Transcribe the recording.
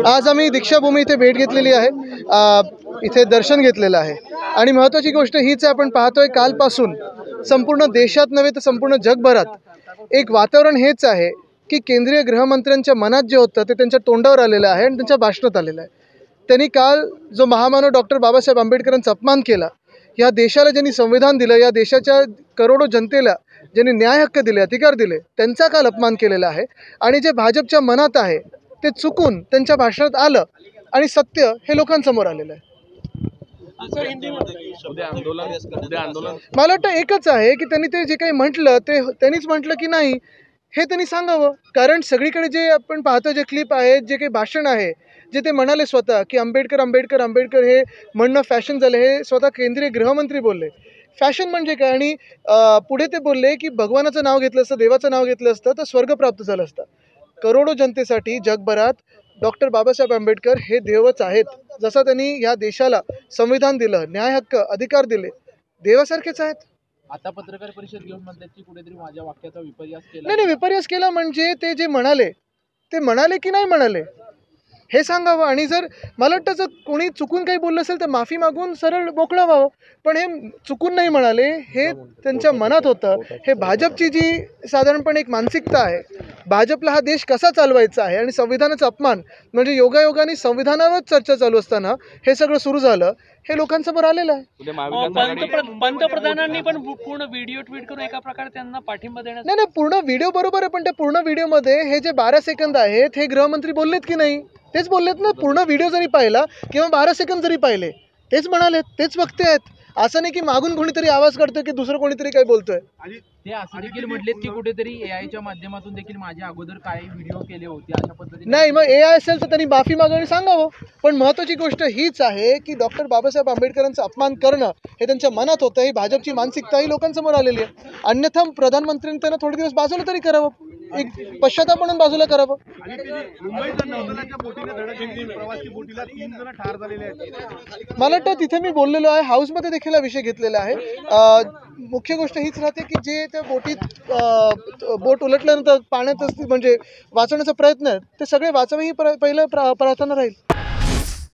आज आम्ही दीक्षाभूमी इथे भेट घेतलेली आहे, इथे दर्शन घेतलेलं आहे आणि महत्त्वाची गोष्ट हीच आहे, आपण पाहतोय कालपासून संपूर्ण देशात नव्हे तर संपूर्ण जगभरात एक वातावरण हेच आहे की केंद्रीय गृहमंत्र्यांच्या मनात जे होतं ते त्यांच्या तोंडावर आलेलं आहे आणि त्यांच्या भाषणात आलेलं आहे। त्यांनी काल जो महामानव डॉक्टर बाबासाहेब आंबेडकरांचा अपमान केला, या देशाला ज्यांनी संविधान दिलं, या देशाच्या करोडो जनतेला ज्यांनी न्याय हक्क दिले, अधिकार दिले, त्यांचा काल अपमान केलेला आहे आणि जे भाजपच्या मनात आहे ते चुकून त्यांच्या भाषणात आलं आणि सत्य हे लोकांसमोर आलेलं आहे। मला वाटतं एकच आहे की त्यांनी ते जे काही म्हटलं ते त्यांनीच म्हटलं की नाही हे त्यांनी सांगावं, कारण सगळीकडे जे आपण पाहतो जे क्लिप आहेत, जे काही भाषण आहे, जे ते म्हणाले स्वतः की आंबेडकर आंबेडकर आंबेडकर हे म्हणणं फॅशन झालं, हे स्वतः केंद्रीय गृहमंत्री बोलले। फॅशन म्हणजे काय? आणि पुढे ते बोलले की भगवानाचं नाव घेतलं असतं, देवाचं नाव घेतलं असतं तर स्वर्ग प्राप्त झालं असतं। करोडो जनतेसाठी जगभरात डॉक्टर बाबासाहेब आंबेडकर हे देवच आहेत। जसं त्यांनी या देशाला संविधान दिलं, न्याय हक्क अधिकार दिले, देवासारखेच आहेत। आता पत्रकार परिषद घेऊन म्हणतात की कुठेतरी माझ्या वाक्याचा विपर्यास केला। नाही, विपर्यास केला म्हणजे ते जे म्हणाले ते म्हणाले की नाही म्हणाले हे सांगावं। आणि जर मला वाटतं जर कोणी चुकून काही बोललं असेल तर माफी मागून सरळ मोकळं व्हावं, पण हे चुकून नाही म्हणाले, हे त्यांच्या मनात होतं। हे भाजपची जी साधारणपणे एक मानसिकता आहे, भाजपला हा देश कसा चालवायचा आहे आणि संविधानाचा अपमान म्हणजे योगायोगाने संविधानावर चर्चा चालू असताना हे सगळं सुरू झालं, हे लोकांसमोर आलेलं आहे। पंतप्रधानांनी पण पूर्ण व्हिडिओ ट्विट करून एका प्रकारे त्यांना पाठिंबा देण्यात नाही, पूर्ण व्हिडिओ बरोबर आहे, पण त्या पूर्ण व्हिडिओमध्ये हे जे 12 सेकंद आहेत हे गृहमंत्री बोललेत की नाही तेच बोललेत ना। पूर्ण व्हिडिओ जरी पाहिला किंवा 12 सेकंद जरी पाहिले तेच म्हणालेत, तेच वक्ते आहेत। असं नाही की मागून कोणीतरी आवाज काढतोय की दुसरं कोणीतरी काय बोलतोय। ते असं देखील म्हटलेत की कुठेतरी एआयच्या माध्यमातून देखील माझ्या अगोदर काही व्हिडिओ केले होते अशा पद्धतीने। नाही, मग एआय असेल तर त्यांनी माफी मागावी सांगावं, पण महत्त्वाची गोष्ट हीच आहे की डॉक्टर बाबासाहेब आंबेडकरांचा अपमान करणं हे त्यांच्या मनात होतं, ही भाजपची मानसिकता ही लोकांसमोर आलेली आहे। अन्यथा प्रधानमंत्र्यांनी त्यांना थोडे दिवस बाजूला तरी करावं, एक पश्चाताप म्हणून बाजूला करावं। मला वाटतं तिथे मी बोललेलो आहे, हाऊसमध्ये देखील हा विषय घेतलेला आहे। मुख्य गोष्ट हीच राहते की जे त्या बोटीत बोट उलटल्यानंतर पाण्यात म्हणजे वाचवण्याचा प्रयत्न आहे ते सगळे वाचावे ही पहिलं प्रार्थना राहील।